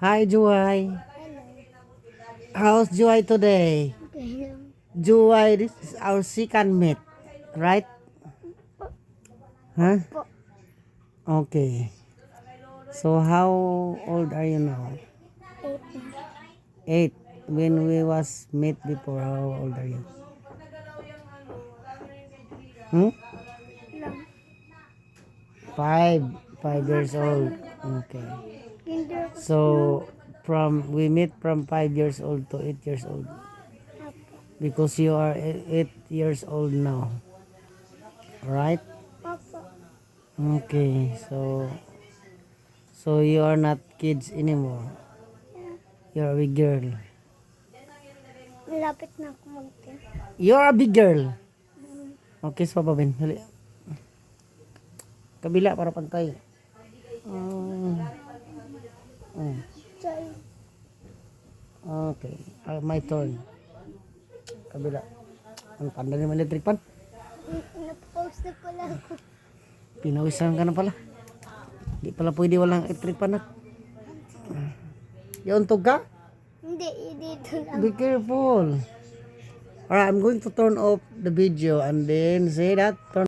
Hi, Joy. How's Joy today? Joy, this is our second meet, right? Huh? Okay. So how old are you now? 8. When we was meet before, how old are you? Hmm? 5. 5 years old. Okay. So we meet from 5 years old to 8 years old because you are 8 years old now, right? Okay. So you are not kids anymore. You're a big girl. Malapit na ako mag-10. You're a big girl. Okay, so Papa Ben, dali. Kabila para pantay. Mm. Okay. My turn. Kabila. Ang panda naman electric pan. Napopost na pala ako. Pinawisan ka na pala. Di pala pwede walang electric pan na. Yauntog ka? Hindi, dito lang. Be careful. Alright, I'm going to turn off the video and then say that turn